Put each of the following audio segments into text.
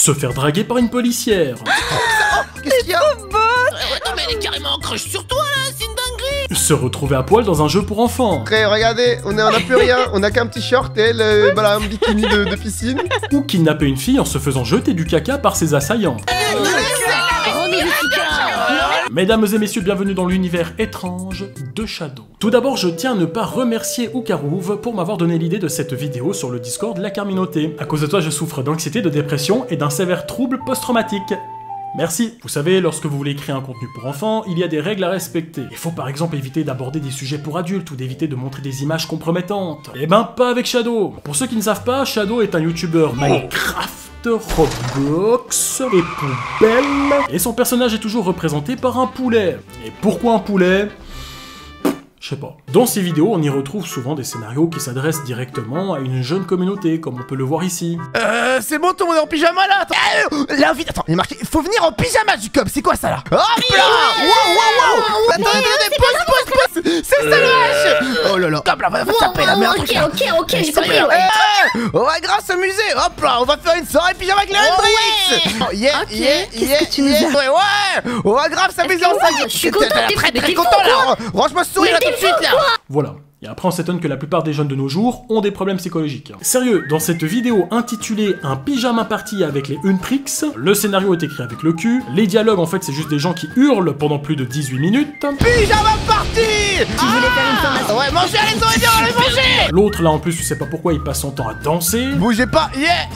Se faire draguer par une policière. Qu'est-ce qu'il y a? Attends, mais elle est carrément en crush sur toi là, c'est une dinguerie. Se retrouver à poil dans un jeu pour enfants. Frère, regardez, on a plus rien, on a qu'un petit short et elle, voilà, un bikini de piscine. Ou kidnapper une fille en se faisant jeter du caca par ses assaillants. Mesdames et messieurs, bienvenue dans l'univers étrange de Shadow. Tout d'abord, je tiens à ne pas remercier Oukarouv pour m'avoir donné l'idée de cette vidéo sur le Discord de la Carminoté. À cause de toi, je souffre d'anxiété, de dépression et d'un sévère trouble post-traumatique. Merci. Vous savez, lorsque vous voulez créer un contenu pour enfants, il y a des règles à respecter. Il faut par exemple éviter d'aborder des sujets pour adultes ou d'éviter de montrer des images compromettantes. Eh ben, pas avec Shadow. Pour ceux qui ne savent pas, Shadow est un youtubeur Minecraft, Roblox et poubelle. Et son personnage est toujours représenté par un poulet. Et pourquoi un poulet ? Je sais pas. Dans ces vidéos, on y retrouve souvent des scénarios qui s'adressent directement à une jeune communauté, comme on peut le voir ici. C'est bon, tout le monde est en pyjama là. L'invite, attends, il est marqué, faut venir en pyjama du cop, c'est quoi ça là? Hop là! Wow! Attendez, pause! C'est ça le H! Oh là là! Hop là, va taper la merde! Ok, j'ai compris, ouais. On va grave s'amuser! Hop là, on va faire une soirée pyjama avec les Hendrix! Qu'est-ce que tu nous as... Ouais! On va grave s'amuser ensemble! Je suis content, très content là! Range-moi ce sourire là tout de suite là! Voilà. Et après on s'étonne que la plupart des jeunes de nos jours ont des problèmes psychologiques. Sérieux, dans cette vidéo intitulée Un pyjama party avec les Huntrix, le scénario est écrit avec le cul, les dialogues en fait c'est juste des gens qui hurlent pendant plus de 18 minutes. Pyjama party! Tu voulais faire une formation? Ouais, mangez, allez manger! L'autre là en plus tu sais pas pourquoi il passe son temps à danser. Bougez pas, yeah!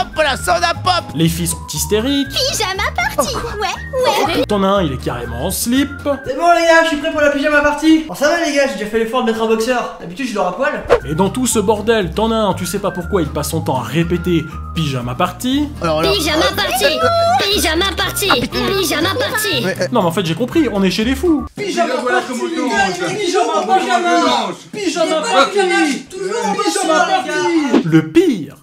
Hop là, soda pop! Les filles sont hystériques. Pyjama party. Ouais. T'en as un, il est carrément en slip. C'est bon les gars, je suis prêt pour la pyjama party. Bon ça va les gars, j'ai déjà fait l'effort de mettre un boxeur. D'habitude je dors à poil. Et dans tout ce bordel, t'en as un, tu sais pas pourquoi il passe son temps à répéter pyjama party. Alors là... Pyjama party. Pyjama party. Pyjama party. Non mais en fait j'ai compris, on est chez les fous. Pyjama party les gars, pyjama party. Toujours pyjama party. Le pire,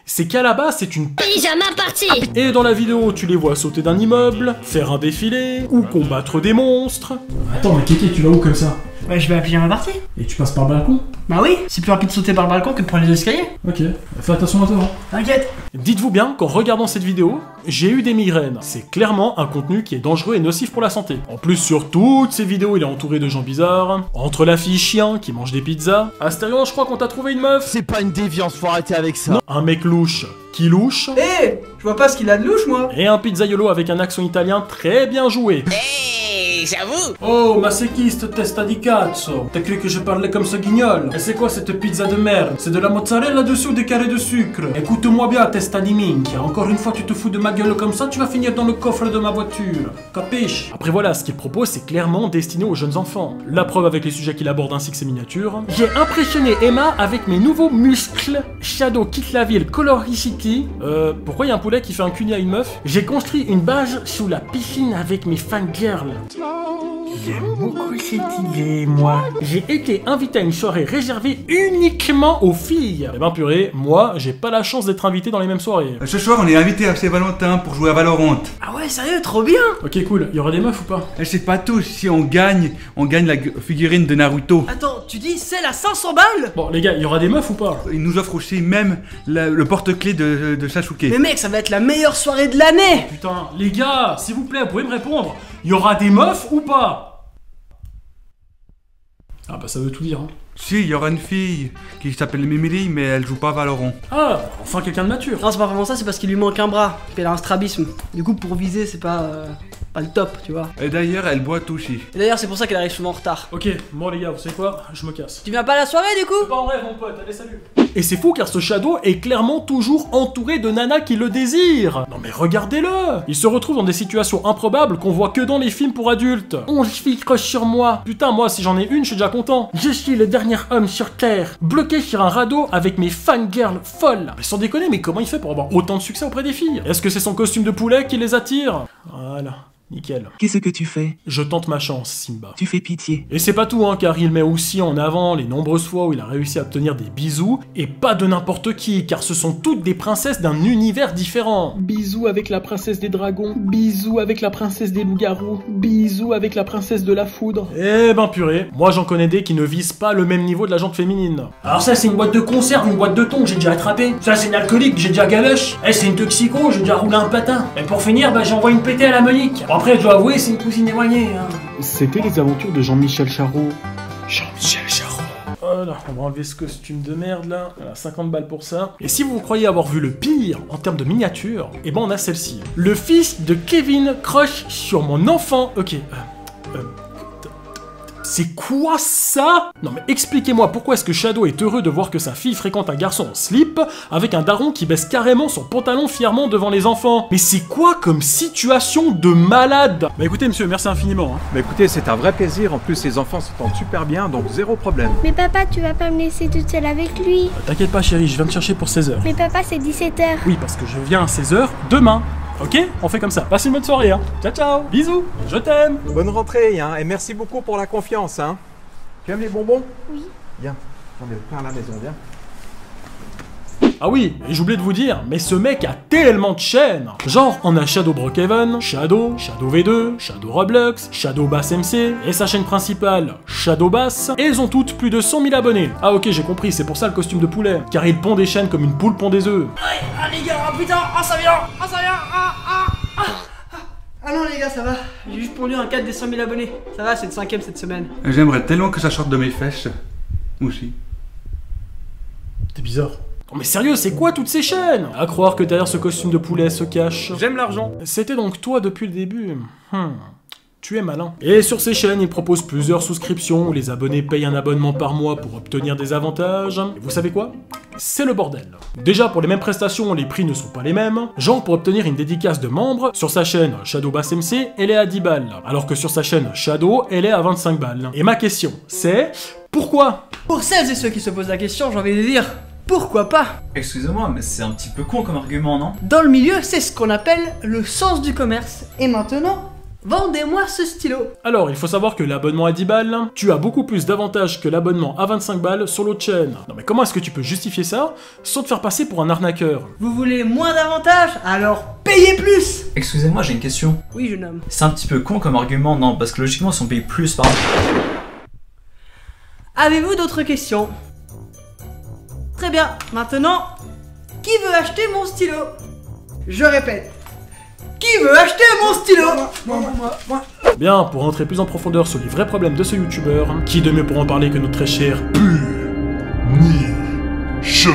c'est qu'à la base c'est une Pyjama party. Et dans la vidéo, tu les vois sauter d'un immeuble, faire un défilé, ou combattre des monstres. Attends, mais Kéké, tu vas où comme ça? Ouais, je vais à la pyjama party. Et tu passes par le balcon? Bah oui, c'est plus rapide de sauter par le balcon que de prendre les escaliers. Ok, fais attention à toi. T'inquiète. Dites-vous bien qu'en regardant cette vidéo, j'ai eu des migraines. C'est clairement un contenu qui est dangereux et nocif pour la santé. En plus, sur toutes ces vidéos, il est entouré de gens bizarres. Entre la fille chien qui mange des pizzas. Astérion, je crois qu'on t'a trouvé une meuf. C'est pas une déviance, faut arrêter avec ça. Non, un mec louche qui louche. Eh, je vois pas ce qu'il a de louche moi. Et un pizzaiolo avec un accent italien très bien joué. Hey, j'avoue. Oh, ma séquiste testa di cazzo. T'as cru que je parlais comme ce guignol? Et c'est quoi cette pizza de merde? C'est de la mozzarella dessus ou des carrés de sucre? Écoute-moi bien, testa di minchia. Encore une fois, tu te fous de ma gueule comme ça, tu vas finir dans le coffre de ma voiture. Capiche? Après voilà, ce qu'il propose, c'est clairement destiné aux jeunes enfants. La preuve avec les sujets qu'il aborde ainsi que ses miniatures. J'ai impressionné Emma avec mes nouveaux muscles. Shadow quitte la ville, Coloricity. Pourquoi il y a un poulet qui fait un cuni à une meuf? J'ai construit une base sous la piscine avec mes fangirls. J'aime beaucoup cette idée, moi. J'ai été invité à une soirée réservée uniquement aux filles. Eh ben purée, moi, j'ai pas la chance d'être invité dans les mêmes soirées. Ce soir, on est invité à Saint-Valentin pour jouer à Valorant. Ah ouais, sérieux, trop bien. Ok, cool. Il y aura des meufs ou pas? Je sais pas tout, si on gagne la figurine de Naruto. Attends, tu dis celle à 500 balles? Bon, les gars, il y aura des meufs ou pas? Il nous offre aussi même le porte-clés de Sasuke. Mais mec, ça va être la meilleure soirée de l'année. Putain, les gars, s'il vous plaît, vous pouvez me répondre. Il y aura des meufs ou pas? Ah bah ça veut tout dire, hein. Si, il y aura une fille qui s'appelle Mimili, mais elle joue pas à Valorant. Ah, enfin quelqu'un de mature. Non, c'est pas vraiment ça, c'est parce qu'il lui manque un bras. Puis elle a un strabisme. Du coup, pour viser, c'est pas le top, tu vois. Et d'ailleurs, elle boit touchy. Et d'ailleurs, c'est pour ça qu'elle arrive souvent en retard. Ok, bon les gars, vous savez quoi? Je me casse. Tu viens pas à la soirée du coup? Pas en rêve, mon pote, allez, salut. Et c'est fou car ce Shadow est clairement toujours entouré de nanas qui le désirent. Non mais regardez-le. Il se retrouve dans des situations improbables qu'on voit que dans les films pour adultes. 11 filles crochent sur moi. Putain, moi si j'en ai une, je suis déjà content. Je suis le dernier homme sur Terre, bloqué sur un radeau avec mes fangirls folles. Mais sans déconner, mais comment il fait pour avoir autant de succès auprès des filles? Est-ce que c'est son costume de poulet qui les attire? Voilà. Nickel. Qu'est-ce que tu fais? Je tente ma chance, Simba. Tu fais pitié. Et c'est pas tout, hein, car il met aussi en avant les nombreuses fois où il a réussi à obtenir des bisous, et pas de n'importe qui, car ce sont toutes des princesses d'un univers différent. Bisous avec la princesse des dragons, bisous avec la princesse des loups-garous, bisous avec la princesse de la foudre. Eh ben purée, moi j'en connais des qui ne visent pas le même niveau de la jante féminine. Alors ça c'est une boîte de conserve, une boîte de thon que j'ai déjà attrapé. Ça c'est une alcoolique que j'ai déjà galoche. Eh c'est une toxico, j'ai déjà roulé un patin. Et pour finir, bah j'envoie une pétée à la Monique. Bon, après je dois avouer, c'est une cousine éloignée. Hein. C'était les aventures de Jean-Michel Charot. Jean-Michel Charot. Voilà, on va enlever ce costume de merde là. Voilà, 50 balles pour ça. Et si vous croyez avoir vu le pire en termes de miniature, eh ben on a celle-ci. Le fils de Kevin croche sur mon enfant. Ok. C'est quoi ça? Non mais expliquez-moi pourquoi est-ce que Shadow est heureux de voir que sa fille fréquente un garçon en slip avec un daron qui baisse carrément son pantalon fièrement devant les enfants. Mais c'est quoi comme situation de malade? Bah écoutez monsieur, merci infiniment. Hein. Bah écoutez, c'est un vrai plaisir, en plus les enfants s'entendent super bien, donc zéro problème. Mais papa, tu vas pas me laisser toute seule avec lui. T'inquiète pas chérie, je viens te chercher pour 16h. Mais papa, c'est 17h. Oui, parce que je viens à 16h demain. Ok, on fait comme ça. Passe une bonne soirée, hein. Ciao, ciao. Bisous. Je t'aime. Bonne rentrée, hein, et merci beaucoup pour la confiance, hein. Tu aimes les bonbons? Oui. Viens, j'en ai plein à la maison, viens. Ah oui, et j'oubliais de vous dire, mais ce mec a tellement de chaînes. Genre, on a Shadow Brookhaven, Shadow V2, Shadow Roblox, Shadow Bass MC, et sa chaîne principale, Shadow Bass, et elles ont toutes plus de 100 000 abonnés. Ah ok, j'ai compris, c'est pour ça le costume de poulet. Car il pond des chaînes comme une poule pond des œufs. Ah les gars, oh putain, oh ça vient, Ah non les gars, ça va, j'ai juste pondu un 4 des 100 000 abonnés. Ça va, c'est le 5ème cette semaine. J'aimerais tellement que ça sorte de mes fesses. Aussi. C'est bizarre. Non mais sérieux, c'est quoi toutes ces chaînes? À croire que derrière ce costume de poulet se cache... J'aime l'argent. C'était donc toi depuis le début. Tu es malin. Et sur ces chaînes, il propose plusieurs souscriptions où les abonnés payent un abonnement par mois pour obtenir des avantages. Et vous savez quoi? C'est le bordel. Déjà, pour les mêmes prestations, les prix ne sont pas les mêmes. Genre, pour obtenir une dédicace de membre, sur sa chaîne Shadow Bass MC, elle est à 10 balles. Alors que sur sa chaîne Shadow, elle est à 25 balles. Et ma question, c'est... pourquoi? Pour celles et ceux qui se posent la question, j'ai envie de dire... pourquoi pas? Excusez-moi, mais c'est un petit peu con comme argument, non? Dans le milieu, c'est ce qu'on appelle le sens du commerce. Et maintenant, vendez-moi ce stylo. Alors, il faut savoir que l'abonnement à 10 balles, tu as beaucoup plus d'avantages que l'abonnement à 25 balles sur l'autre chaîne. Non mais comment est-ce que tu peux justifier ça sans te faire passer pour un arnaqueur? Vous voulez moins d'avantages? Alors payez plus. Excusez-moi, j'ai une question. Oui, jeune homme. C'est un petit peu con comme argument, non? Parce que logiquement, si on paye plus par... Avez-vous d'autres questions? Très bien, maintenant, qui veut acheter mon stylo? Je répète, qui veut acheter mon stylo? Moi. Bien, pour rentrer plus en profondeur sur les vrais problèmes de ce youtubeur, qui de mieux pour en parler que notre très cher Punisher.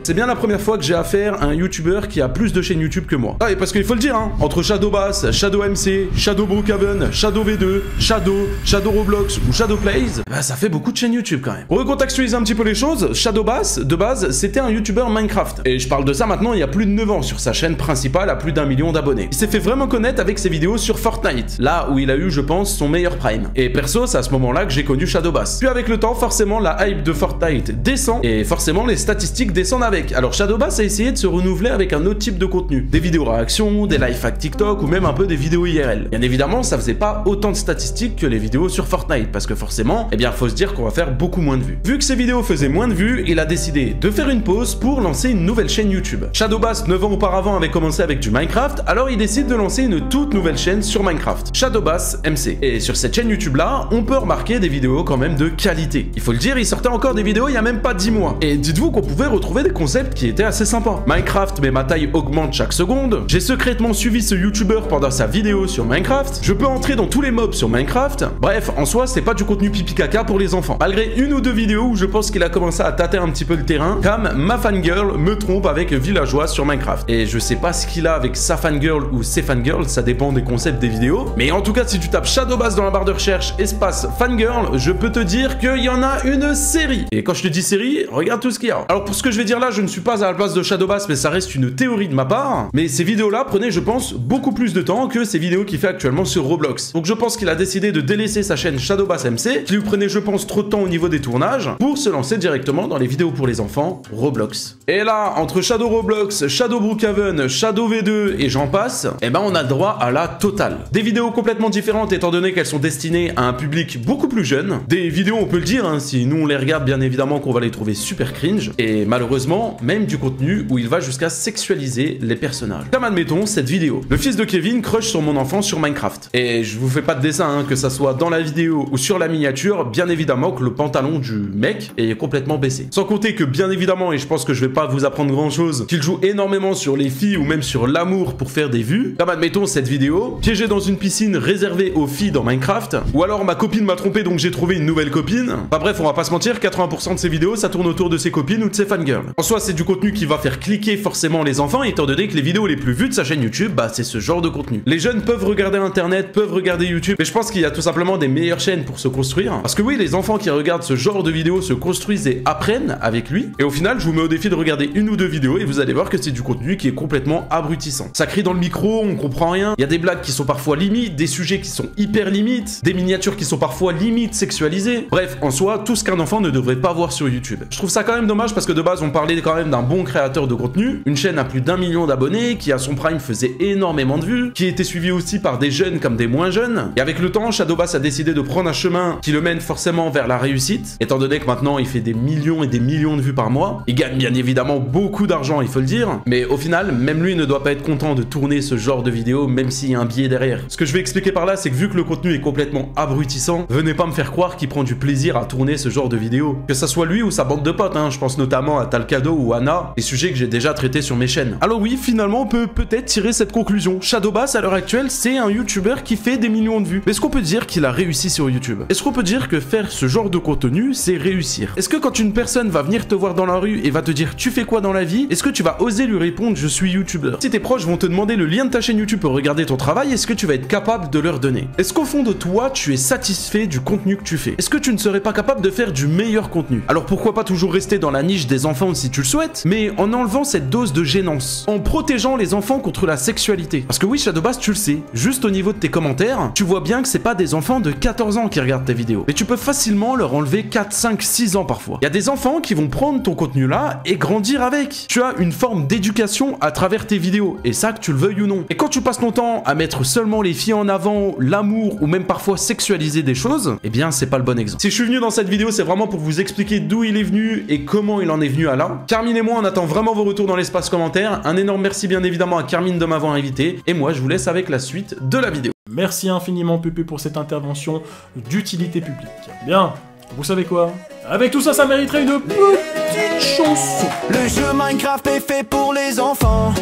C'est bien la première fois que j'ai affaire à un youtubeur qui a plus de chaînes YouTube que moi. Ah, et parce qu'il faut le dire, hein, entre Shadow Bass, Shadow MC, Shadow Brookhaven, Shadow V2, Shadow Roblox ou Shadow Plays, bah ça fait beaucoup de chaînes YouTube quand même. Pour recontextualiser un petit peu les choses, Shadow Bass, de base, c'était un youtubeur Minecraft. Et je parle de ça maintenant il y a plus de 9 ans sur sa chaîne principale à plus d'1 million d'abonnés. Il s'est fait vraiment connaître avec ses vidéos sur Fortnite, là où il a eu, je pense, son meilleur prime. Et perso, c'est à ce moment-là que j'ai connu Shadow Bass. Puis avec le temps, forcément, la hype de Fortnite descend, et forcément, les statistiques descendent avec. Alors Shadow Bass a essayé de se renouveler avec un autre type de contenu. Des vidéos réactions, des live hacks TikTok ou même un peu des vidéos IRL. Bien évidemment, ça faisait pas autant de statistiques que les vidéos sur Fortnite parce que forcément, eh bien faut se dire qu'on va faire beaucoup moins de vues. Vu que ces vidéos faisaient moins de vues, il a décidé de faire une pause pour lancer une nouvelle chaîne YouTube. Shadow Bass 9 ans auparavant avait commencé avec du Minecraft, alors il décide de lancer une toute nouvelle chaîne sur Minecraft, Shadow Bass MC. Et sur cette chaîne YouTube là, on peut remarquer des vidéos quand même de qualité. Il faut le dire, il sortait encore des vidéos il y a même pas 10 mois. Et dites-vous qu'on pouvait retrouver des concepts qui étaient assez sympas. Minecraft, mais ma taille augmente chaque seconde. J'ai secrètement suivi ce YouTuber pendant sa vidéo sur Minecraft. Je peux entrer dans tous les mobs sur Minecraft. Bref, en soi, c'est pas du contenu pipi caca pour les enfants. Malgré une ou deux vidéos où je pense qu'il a commencé à tâter un petit peu le terrain, comme ma fangirl me trompe avec villageois sur Minecraft. Et je sais pas ce qu'il a avec sa fangirl ou ses fangirls, ça dépend des concepts des vidéos. Mais en tout cas, si tu tapes Shadow Bass dans la barre de recherche, espace fangirl, je peux te dire qu'il y en a une série. Et quand je te dis série, regarde tout ce qu'il y a. Alors pour ce que je vais dire là, là, je ne suis pas à la place de Shadowbass, mais ça reste une théorie de ma part. Mais ces vidéos-là prenaient, je pense, beaucoup plus de temps que ces vidéos qu'il fait actuellement sur Roblox. Donc je pense qu'il a décidé de délaisser sa chaîne Shadowbass MC, qui lui prenait, je pense, trop de temps au niveau des tournages, pour se lancer directement dans les vidéos pour les enfants, Roblox. Et là, entre Shadow Roblox, Shadow Brookhaven, Shadow V2 et j'en passe, eh ben on a le droit à la totale. Des vidéos complètement différentes étant donné qu'elles sont destinées à un public beaucoup plus jeune. Des vidéos, on peut le dire, hein, si nous on les regarde, bien évidemment qu'on va les trouver super cringe. Et malheureusement, même du contenu où il va jusqu'à sexualiser les personnages. Comme admettons cette vidéo. Le fils de Kevin crush sur mon enfant sur Minecraft. Et je vous fais pas de dessin, hein, que ça soit dans la vidéo ou sur la miniature, bien évidemment que le pantalon du mec est complètement baissé. Sans compter que bien évidemment, et je pense que je vais pas vous apprendre grand chose, qu'il joue énormément sur les filles ou même sur l'amour pour faire des vues. Comme admettons cette vidéo, piégé dans une piscine réservée aux filles dans Minecraft, ou alors ma copine m'a trompé donc j'ai trouvé une nouvelle copine. Enfin bref, on va pas se mentir, 80% de ces vidéos ça tourne autour de ses copines ou de ses fangirls. En soi, c'est du contenu qui va faire cliquer forcément les enfants, étant donné que les vidéos les plus vues de sa chaîne YouTube, bah c'est ce genre de contenu. Les jeunes peuvent regarder internet, peuvent regarder YouTube, mais je pense qu'il y a tout simplement des meilleures chaînes pour se construire. Parce que oui, les enfants qui regardent ce genre de vidéos se construisent et apprennent avec lui. Et au final, je vous mets au défi de regarder une ou deux vidéos et vous allez voir que c'est du contenu qui est complètement abrutissant. Ça crie dans le micro, on comprend rien. Il y a des blagues qui sont parfois limites, des sujets qui sont hyper limites, des miniatures qui sont parfois limite sexualisées. Bref, en soi, tout ce qu'un enfant ne devrait pas voir sur YouTube. Je trouve ça quand même dommage parce que de base, on parlait quand même d'un bon créateur de contenu, une chaîne à plus d'1 million d'abonnés, qui à son prime faisait énormément de vues, qui était suivi aussi par des jeunes comme des moins jeunes. Et avec le temps, Shadowbass a décidé de prendre un chemin qui le mène forcément vers la réussite, étant donné que maintenant il fait des millions et des millions de vues par mois. Il gagne bien évidemment beaucoup d'argent, il faut le dire, mais au final, même lui ne doit pas être content de tourner ce genre de vidéo, même s'il y a un biais derrière. Ce que je vais expliquer par là, c'est que vu que le contenu est complètement abrutissant, venez pas me faire croire qu'il prend du plaisir à tourner ce genre de vidéo. Que ça soit lui ou sa bande de potes, hein, je pense notamment à Talcado ou Anna, des sujets que j'ai déjà traités sur mes chaînes. Alors oui, finalement, on peut peut-être tirer cette conclusion. Shadowbass, à l'heure actuelle, c'est un YouTuber qui fait des millions de vues. Est-ce qu'on peut dire qu'il a réussi sur YouTube? Est-ce qu'on peut dire que faire ce genre de contenu, c'est réussir? Est-ce que quand une personne va venir te voir dans la rue et va te dire tu fais quoi dans la vie, est-ce que tu vas oser lui répondre je suis YouTuber? Si tes proches vont te demander le lien de ta chaîne YouTube pour regarder ton travail, est-ce que tu vas être capable de leur donner? Est-ce qu'au fond de toi, tu es satisfait du contenu que tu fais? Est-ce que tu ne serais pas capable de faire du meilleur contenu? Alors pourquoi pas toujours rester dans la niche des enfants si tu le souhaites, mais en enlevant cette dose de gênance, en protégeant les enfants contre la sexualité. Parce que oui, Shadowbass, tu le sais, juste au niveau de tes commentaires, tu vois bien que c'est pas des enfants de 14 ans qui regardent tes vidéos, mais tu peux facilement leur enlever 4, 5, 6 ans parfois. Il y a des enfants qui vont prendre ton contenu là et grandir avec. Tu as une forme d'éducation à travers tes vidéos, et ça que tu le veuilles ou non. Et quand tu passes ton temps à mettre seulement les filles en avant, l'amour ou même parfois sexualiser des choses, eh bien c'est pas le bon exemple. Si je suis venu dans cette vidéo, c'est vraiment pour vous expliquer d'où il est venu et comment il en est venu à là. Carmine et moi, on attend vraiment vos retours dans l'espace commentaire. Un énorme merci bien évidemment à Carmine de m'avoir invité, et moi je vous laisse avec la suite de la vidéo. Merci infiniment Pupu pour cette intervention d'utilité publique. Bien, vous savez quoi? Avec tout ça, ça mériterait une petite chanson. Le jeu Minecraft est fait pour les enfants,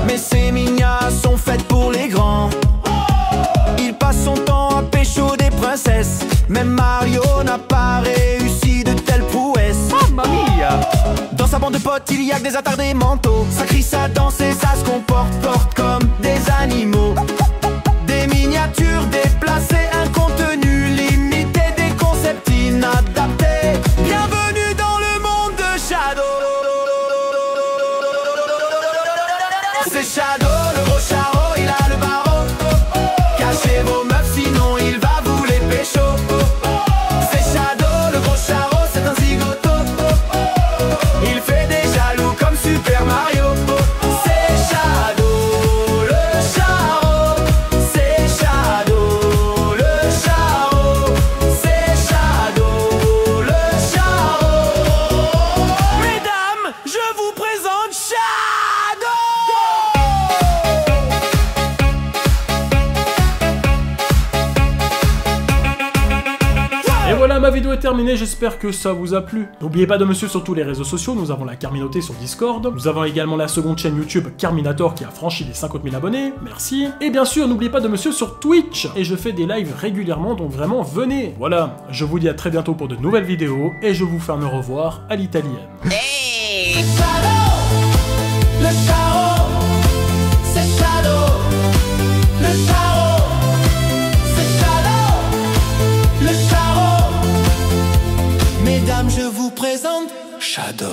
mais ces mignards sont faites pour les grands. Il passe son temps à pécho des princesses, même Mario n'a pas réussi de telles prouesses. Mamma mia! Dans sa bande de potes, il y a que des attardés mentaux. Ça crie, ça danse et ça se comporte, porte comme des animaux. Des miniatures déplacées, un contenu limité, des concepts inadaptés. Bienvenue dans le monde de Shadow. C'est Shadow, le gros charo, il a le barreau. Cachez vos meufs, sinon il va vous les pécho. C'est Shadow, le gros charo, c'est un zigoto. Il fait des jaloux comme Super Mario. C'est Shadow, le charo. C'est Shadow, le charo. C'est Shadow, le charo. Mesdames, je vous présente Shadow. Et voilà, ma vidéo est terminée, j'espère que ça vous a plu. N'oubliez pas de me suivre sur tous les réseaux sociaux, nous avons la Carminoté sur Discord, nous avons également la seconde chaîne YouTube Carminator qui a franchi les 50 000 abonnés, merci. Et bien sûr, n'oubliez pas de me suivre sur Twitch, et je fais des lives régulièrement, donc vraiment venez. Voilà, je vous dis à très bientôt pour de nouvelles vidéos, et je vous fais un au revoir à l'italienne. Hey! Shadow, le charo, c'est Shadow, le charo, c'est Shadow, le charo. Mesdames, je vous présente Shadow.